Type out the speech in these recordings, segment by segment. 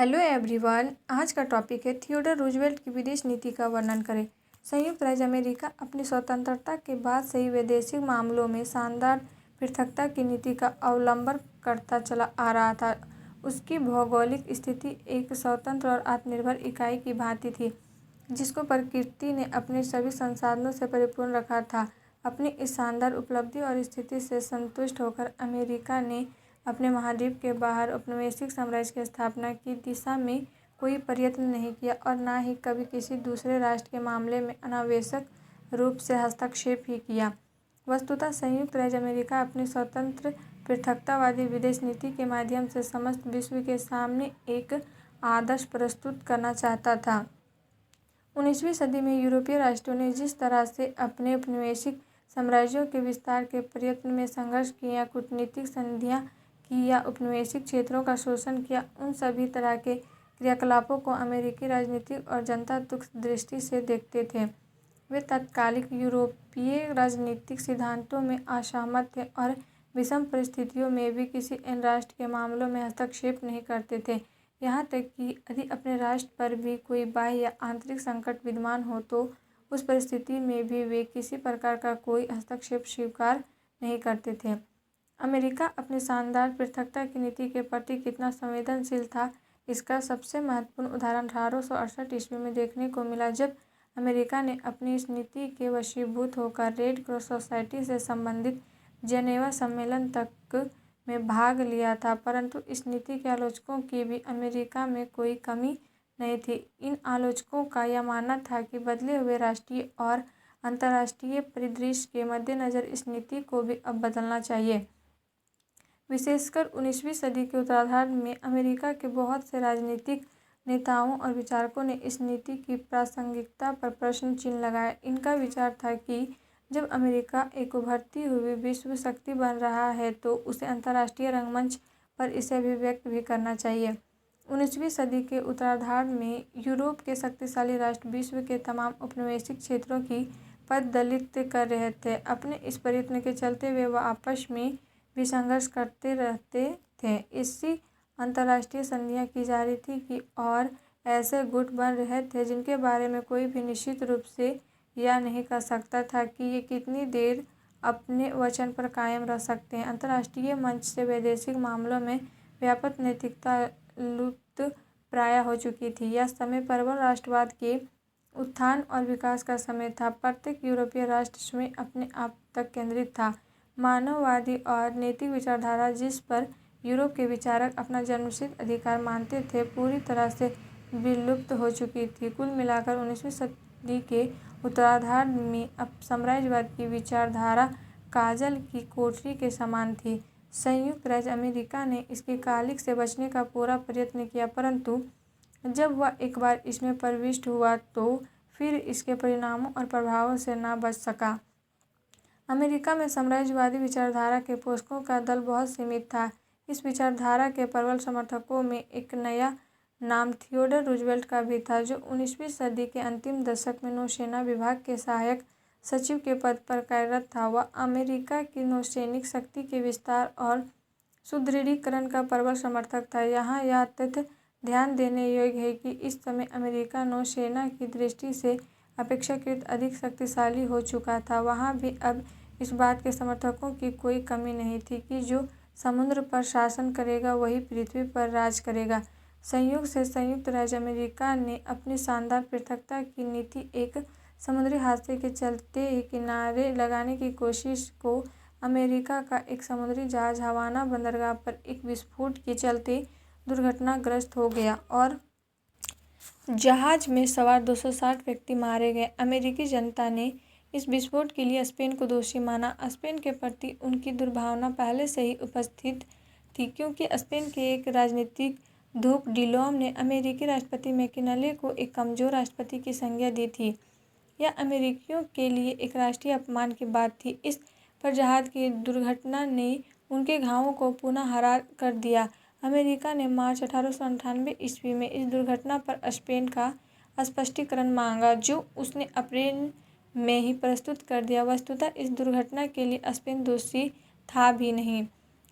Hello everyone. आज का topic है थियोडोर रूजवेल्ट की विदेश नीति का वर्णन करें। संयुक्त राज्य अमेरिका अपनी स्वतंत्रता के बाद से ही वैदेशिक मामलों में शानदार पृथकता की नीति का अवलंबन करता चला आ रहा था। उसकी भौगोलिक स्थिति एक स्वतंत्र और आत्मनिर्भर इकाई की भांति थी, जिसको प्रकृति ने अपने सभी संसाधनों से परिपूर्ण रखा था। अपनी इस शानदार उपलब्धि और स्थिति से संतुष्ट होकर अमेरिका ने अपने महाद्वीप के बाहर औपनिवेशिक साम्राज्य की स्थापना की दिशा में कोई प्रयत्न नहीं किया और न ही कभी किसी दूसरे राष्ट्र के मामले में अनावश्यक रूप से हस्तक्षेप ही किया। वस्तुतः संयुक्त राज्य अमेरिका अपनी स्वतंत्र पृथकतावादी विदेश नीति के माध्यम से समस्त विश्व के सामने एक आदर्श प्रस्तुत करना चाहता था। 19वीं सदी में यूरोपीय राष्ट्रों ने जिस तरह से अपने औपनिवेशिक साम्राज्यों के विस्तार के प्रयत्न में संघर्ष किया, कूटनीतिक संधियां की या उपनिवेशिक क्षेत्रों का शोषण किया, उन सभी तरह के क्रियाकलापों को अमेरिकी राजनीतिक और जनता तुच्छ दृष्टि से देखते थे। वे तत्कालिक यूरोपीय राजनीतिक सिद्धांतों में असहमत थे और विषम परिस्थितियों में भी किसी अन्य राष्ट्र के मामलों में हस्तक्षेप नहीं करते थे। यहाँ तक कि यदि अपने राष्ट्र पर भी कोई बाह्य या आंतरिक संकट विद्यमान हो तो उस परिस्थिति में भी वे किसी प्रकार का कोई हस्तक्षेप स्वीकार नहीं करते थे। अमेरिका अपनी शानदार पृथकता की नीति के प्रति कितना संवेदनशील था, इसका सबसे महत्वपूर्ण उदाहरण 1868 ईस्वी में देखने को मिला, जब अमेरिका ने अपनी इस नीति के वशीभूत होकर रेड क्रॉस सोसाइटी से संबंधित जेनेवा सम्मेलन तक में भाग लिया था। परंतु इस नीति के आलोचकों की भी अमेरिका में कोई कमी नहीं थी। इन आलोचकों का यह मानना था कि बदले हुए राष्ट्रीय और अंतर्राष्ट्रीय परिदृश्य के मद्देनज़र इस नीति को भी अब बदलना चाहिए। विशेषकर 19वीं सदी के उत्तरार्ध में अमेरिका के बहुत से राजनीतिक नेताओं और विचारकों ने इस नीति की प्रासंगिकता पर प्रश्न चिन्ह लगाया। इनका विचार था कि जब अमेरिका एक उभरती हुई विश्व शक्ति बन रहा है तो उसे अंतर्राष्ट्रीय रंगमंच पर इसे अभिव्यक्त भी करना चाहिए। 19वीं सदी के उत्तरार्ध में यूरोप के शक्तिशाली राष्ट्र विश्व के तमाम औपनिवेशिक क्षेत्रों की पददलित कर रहे थे। अपने इस प्रयत्न के चलते वे आपस में भी संघर्ष करते रहते थे। इसी अंतर्राष्ट्रीय संधियां की जा रही थी कि और ऐसे गुट बन रहे थे जिनके बारे में कोई भी निश्चित रूप से यह नहीं कह सकता था कि ये कितनी देर अपने वचन पर कायम रह सकते हैं। अंतर्राष्ट्रीय मंच से वैदेशिक मामलों में व्यापक नैतिकता लुप्त प्राय हो चुकी थी। यह समय प्रबल राष्ट्रवाद के उत्थान और विकास का समय था। प्रत्येक यूरोपीय राष्ट्र स्वयं अपने आप तक केंद्रित था। मानववादी और नैतिक विचारधारा जिस पर यूरोप के विचारक अपना जन्मसिद्ध अधिकार मानते थे, पूरी तरह से विलुप्त हो चुकी थी। कुल मिलाकर 19वीं सदी के उत्तरार्ध में अब साम्राज्यवाद की विचारधारा काजल की कोठरी के समान थी। संयुक्त राज्य अमेरिका ने इसकी कालिख से बचने का पूरा प्रयत्न किया, परंतु जब वह एक बार इसमें प्रविष्ट हुआ तो फिर इसके परिणामों और प्रभावों से न बच सका। अमेरिका में साम्राज्यवादी विचारधारा के पोषकों का दल बहुत सीमित था। इस विचारधारा के प्रबल समर्थकों में एक नया नाम थियोडोर रूजवेल्ट का भी था, जो 19वीं सदी के अंतिम दशक में नौसेना विभाग के सहायक सचिव के पद पर कार्यरत था। वह अमेरिका की नौसैनिक शक्ति के विस्तार और सुदृढ़ीकरण का प्रबल समर्थक था। यहाँ यह तथ्य ध्यान देने योग्य है कि इस समय अमेरिका नौसेना की दृष्टि से अपेक्षाकृत अधिक शक्तिशाली हो चुका था। वहाँ भी अब इस बात के समर्थकों की कोई कमी नहीं थी कि जो समुद्र पर शासन करेगा वही पृथ्वी पर राज करेगा। संयोग से संयुक्त राज्य अमेरिका ने अपनी शानदार पृथकता की नीति एक समुद्री हादसे के चलते ही किनारे लगाने की कोशिश को अमेरिका का एक समुद्री जहाज हवाना बंदरगाह पर एक विस्फोट के चलते दुर्घटनाग्रस्त हो गया और जहाज में सवार 260 व्यक्ति मारे गए। अमेरिकी जनता ने इस विस्फोट के लिए स्पेन को दोषी माना। स्पेन के प्रति उनकी दुर्भावना पहले से ही उपस्थित थी, क्योंकि स्पेन के एक राजनीतिक धूप डिलोम ने अमेरिकी राष्ट्रपति मैकिनले को एक कमजोर राष्ट्रपति की संज्ञा दी थी। यह अमेरिकियों के लिए एक राष्ट्रीय अपमान की बात थी। इस पर जहाज की दुर्घटना ने उनके घावों को पुनः हरा कर दिया। अमेरिका ने मार्च 1898 ईस्वी में इस दुर्घटना पर स्पेन का स्पष्टीकरण मांगा, जो उसने अप्रैल में ही प्रस्तुत कर दिया। वस्तुतः इस दुर्घटना के लिए स्पेन दोषी था भी नहीं,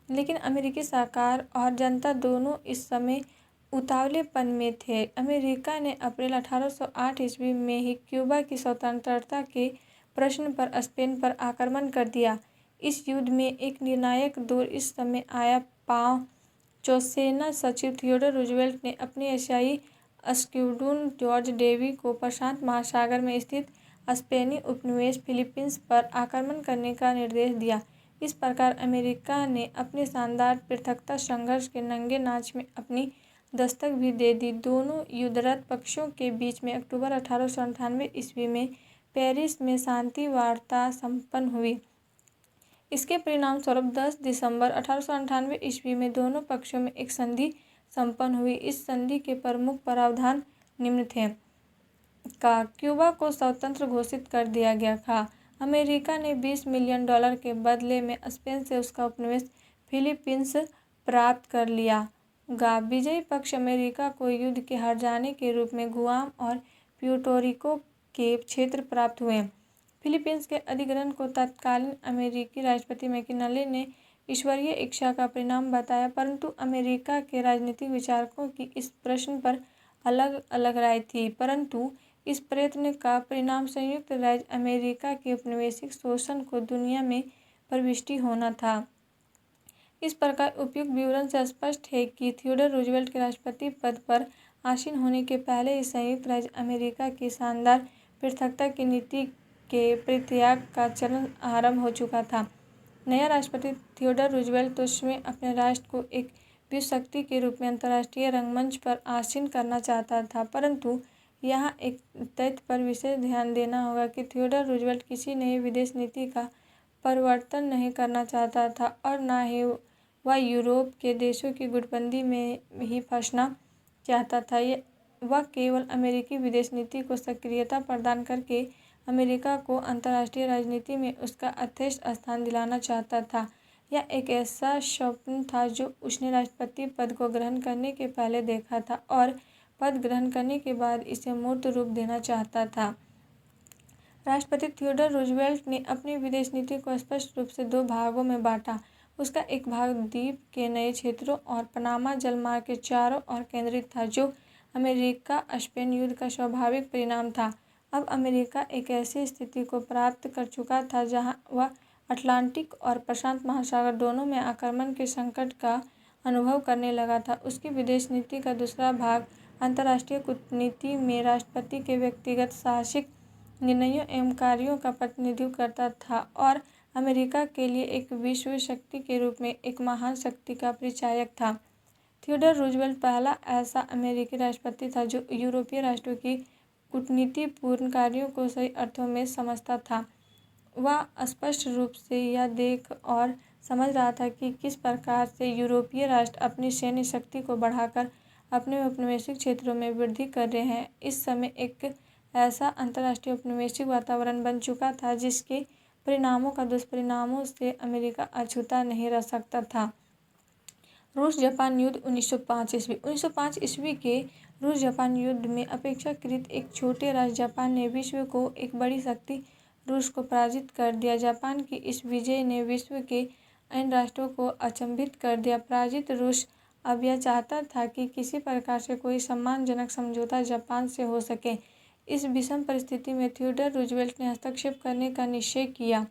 लेकिन अमेरिकी सरकार और जनता दोनों इस समय उतावलेपन में थे। अमेरिका ने अप्रैल 1808 ईस्वी में ही क्यूबा की स्वतंत्रता के प्रश्न पर स्पेन पर आक्रमण कर दिया। इस युद्ध में एक निर्णायक दौर इस समय आया पाव चौसेना सचिव थियोडोर रूजवेल्ट ने अपने एशियाई स्क्वाड्रून जॉर्ज डेवी को प्रशांत महासागर में स्थित स्पेनी उपनिवेश फिलीपींस पर आक्रमण करने का निर्देश दिया। इस प्रकार अमेरिका ने अपने शानदार पृथकता संघर्ष के नंगे नाच में अपनी दस्तक भी दे दी। दोनों युद्धरत पक्षों के बीच में अक्टूबर 1898 ईस्वी में पेरिस में शांति वार्ता संपन्न हुई। इसके परिणामस्वरूप 10 दिसंबर 1898 ईस्वी में दोनों पक्षों में एक संधि संपन्न हुई। इस संधि के प्रमुख प्रावधान निम्न थे: का क्यूबा को स्वतंत्र घोषित कर दिया गया। था अमेरिका ने $20 मिलियन के बदले में स्पेन से उसका उपनिवेश फिलीपींस प्राप्त कर लिया। गा विजयी पक्ष अमेरिका को युद्ध के हार जाने के रूप में गुआम और प्यूर्टोरिको के क्षेत्र प्राप्त हुए। फिलीपींस के अधिग्रहण को तत्कालीन अमेरिकी राष्ट्रपति मैकिनले ने ईश्वरीय इच्छा का परिणाम बताया, परंतु अमेरिका के राजनीतिक विचारकों की इस प्रश्न पर अलग अलग राय थी। परंतु इस प्रयत्न का परिणाम संयुक्त राज्य अमेरिका के औपनिवेशिक शोषण को दुनिया में प्रविष्टि होना था। इस प्रकार उपयुक्त विवरण से स्पष्ट है कि थियोडोर रूजवेल्ट के राष्ट्रपति पद पर आसीन होने के पहले ही संयुक्त राज्य अमेरिका की शानदार पृथकता की नीति के परित्याग का चरण आरंभ हो चुका था। नया राष्ट्रपति थियोडोर रूजवेल्ट तो स्वयं अपने राष्ट्र को एक विश्व शक्ति के रूप में अंतर्राष्ट्रीय रंगमंच पर आसीन करना चाहता था, परंतु यहाँ एक तथ्य पर विशेष ध्यान देना होगा कि थियोडोर रूजवेल्ट किसी नई विदेश नीति का प्रवर्तन नहीं करना चाहता था और न ही वह यूरोप के देशों की गुटबंदी में ही फंसना चाहता था। वह केवल अमेरिकी विदेश नीति को सक्रियता प्रदान करके अमेरिका को अंतर्राष्ट्रीय राजनीति में उसका यथेष्ट स्थान दिलाना चाहता था। यह एक ऐसा स्वप्न था जो उसने राष्ट्रपति पद को ग्रहण करने के पहले देखा था और पद ग्रहण करने के बाद इसे मूर्त रूप देना चाहता था। राष्ट्रपति थियोडोर रूजवेल्ट ने अपनी विदेश नीति को स्पष्ट रूप से दो भागों में बांटा। उसका एक भाग द्वीप के नए क्षेत्रों और पनामा जलमार्ग के चारों ओर केंद्रित था, जो अमेरिका स्पेन युद्ध का स्वाभाविक परिणाम था। अब अमेरिका एक ऐसी स्थिति को प्राप्त कर चुका था जहां वह अटलांटिक और प्रशांत महासागर दोनों में आक्रमण के संकट का अनुभव करने लगा था। उसकी विदेश नीति का दूसरा भाग अंतर्राष्ट्रीय कूटनीति में राष्ट्रपति के व्यक्तिगत साहसिक निर्णयों एवं कार्यों का प्रतिनिधित्व करता था और अमेरिका के लिए एक विश्व शक्ति के रूप में एक महान शक्ति का परिचायक था। थियोडोर रूजवेल्ट पहला ऐसा अमेरिकी राष्ट्रपति था जो यूरोपीय राष्ट्रों की कूटनीतिपूर्ण कार्यों को सही अर्थों में समझता था। वह स्पष्ट रूप से यह देख और समझ रहा था कि किस प्रकार से यूरोपीय राष्ट्र अपनी सैन्य शक्ति को बढ़ाकर अपने औपनिवेशिक क्षेत्रों में वृद्धि कर रहे हैं। इस समय एक ऐसा अंतर्राष्ट्रीय औपनिवेशिक वातावरण बन चुका था जिसके परिणामों का दुष्परिणामों से अमेरिका अछूता नहीं रह सकता था। रूस जापान युद्ध 1905 ईस्वी 1905 ईस्वी के रूस जापान युद्ध में अपेक्षाकृत एक छोटे राष्ट्र जापान ने विश्व को एक बड़ी शक्ति रूस को पराजित कर दिया। जापान की इस विजय ने विश्व के अन्य राष्ट्रों को अचंभित कर दिया। पराजित रूस अब यह चाहता था कि किसी प्रकार से कोई सम्मानजनक समझौता जापान से हो सके। इस विषम परिस्थिति में थियोडोर रूजवेल्ट ने हस्तक्षेप करने का निश्चय किया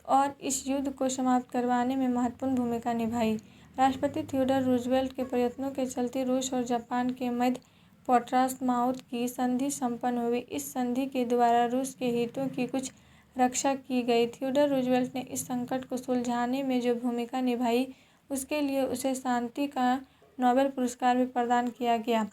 और इस युद्ध को समाप्त करवाने में महत्वपूर्ण भूमिका निभाई। राष्ट्रपति थियोडोर रूजवेल्ट के प्रयत्नों के चलते रूस और जापान के मध्य पोर्ट्समाउथ की संधि संपन्न हुई। इस संधि के द्वारा रूस के हितों की कुछ रक्षा की गई। थियोडोर रूजवेल्ट ने इस संकट को सुलझाने में जो भूमिका निभाई उसके लिए उसे शांति का नोबेल पुरस्कार भी प्रदान किया गया।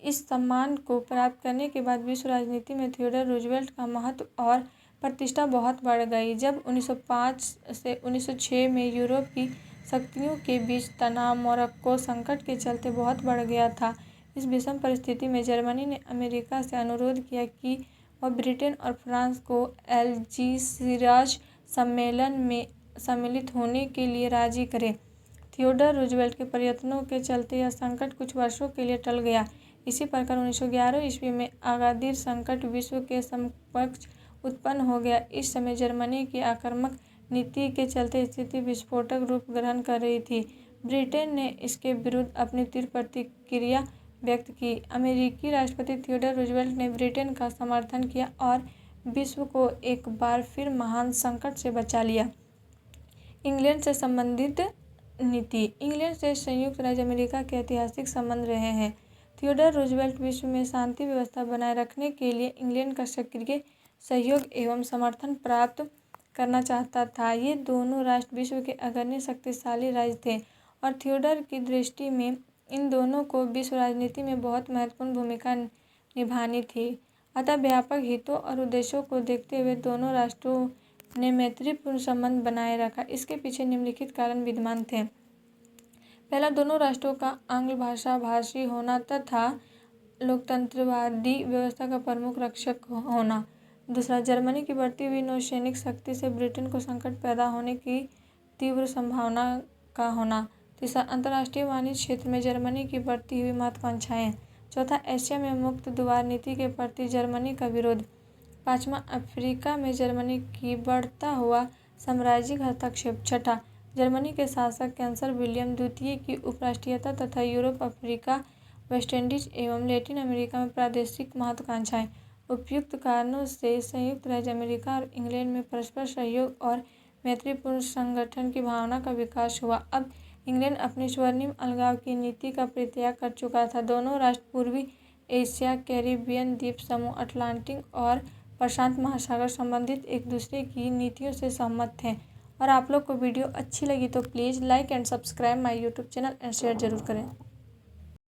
इस सम्मान को प्राप्त करने के बाद विश्व राजनीति में थियोडोर रूजवेल्ट का महत्व और प्रतिष्ठा बहुत बढ़ गई। जब 1905 से 1906 में यूरोप की शक्तियों के बीच तनाव मोरक्को संकट के चलते बहुत बढ़ गया था। इस विषम परिस्थिति में जर्मनी ने अमेरिका से अनुरोध किया कि वह ब्रिटेन और फ्रांस को अल्जीयर्स सम्मेलन में सम्मिलित होने के लिए राजी करे। थियोडोर रूजवेल्ट के प्रयत्नों के चलते यह संकट कुछ वर्षों के लिए टल गया। इसी प्रकार 1911 ईस्वी में अगादिर संकट विश्व के समकक्ष उत्पन्न हो गया। इस समय जर्मनी की आक्रामक नीति के चलते स्थिति विस्फोटक रूप ग्रहण कर रही थी। ब्रिटेन ने इसके विरुद्ध अपनी तीव्र प्रतिक्रिया व्यक्त की। अमेरिकी राष्ट्रपति थियोडोर रूजवेल्ट ने ब्रिटेन का समर्थन किया और विश्व को एक बार फिर महान संकट से बचा लिया। इंग्लैंड से संबंधित नीति। इंग्लैंड से संयुक्त राज्य अमेरिका के ऐतिहासिक संबंध रहे हैं। थियोडोर रूजवेल्ट विश्व में शांति व्यवस्था बनाए रखने के लिए इंग्लैंड का सक्रिय सहयोग एवं समर्थन प्राप्त करना चाहता था। ये दोनों राष्ट्र विश्व के अग्रणी शक्तिशाली राज्य थे और थियोडोर की दृष्टि में इन दोनों को विश्व राजनीति में बहुत महत्वपूर्ण भूमिका निभानी थी। अतः व्यापक हितों और उद्देश्यों को देखते हुए दोनों राष्ट्रों ने मैत्रीपूर्ण संबंध बनाए रखा। इसके पीछे निम्नलिखित कारण विद्यमान थे। पहला, दोनों राष्ट्रों का आंग्ल भाषा भाषी होना तथा लोकतंत्रवादी व्यवस्था का प्रमुख रक्षक होना। दूसरा, जर्मनी की बढ़ती हुई नौसैनिक शक्ति से ब्रिटेन को संकट पैदा होने की तीव्र संभावना का होना। तीसरा, अंतर्राष्ट्रीय वाणिज्य क्षेत्र में जर्मनी की बढ़ती हुई महत्वाकांक्षाएं। चौथा, एशिया में मुक्त द्वार नीति के प्रति जर्मनी का विरोध। पाँचवां, अफ्रीका में जर्मनी की बढ़ता हुआ साम्राज्यिक हस्तक्षेप। छठा, जर्मनी के शासक कैंसलर विलियम द्वितीय की उपराष्ट्रीयता तथा यूरोप, अफ्रीका, वेस्टइंडीज एवं लैटिन अमेरिका में प्रादेशिक महत्वाकांक्षाएं। उपयुक्त कारणों से संयुक्त राज्य अमेरिका और इंग्लैंड में परस्पर सहयोग और मैत्रीपूर्ण संगठन की भावना का विकास हुआ। अब इंग्लैंड अपनी स्वर्णिम अलगाव की नीति का परित्याग कर चुका था। दोनों राष्ट्र पूर्वी एशिया, कैरिबियन द्वीप समूह, अटलांटिक और प्रशांत महासागर संबंधित एक दूसरे की नीतियों से सहमत थे। और आप लोग को वीडियो अच्छी लगी तो please like and subscribe my YouTube channel and share जरूर करें।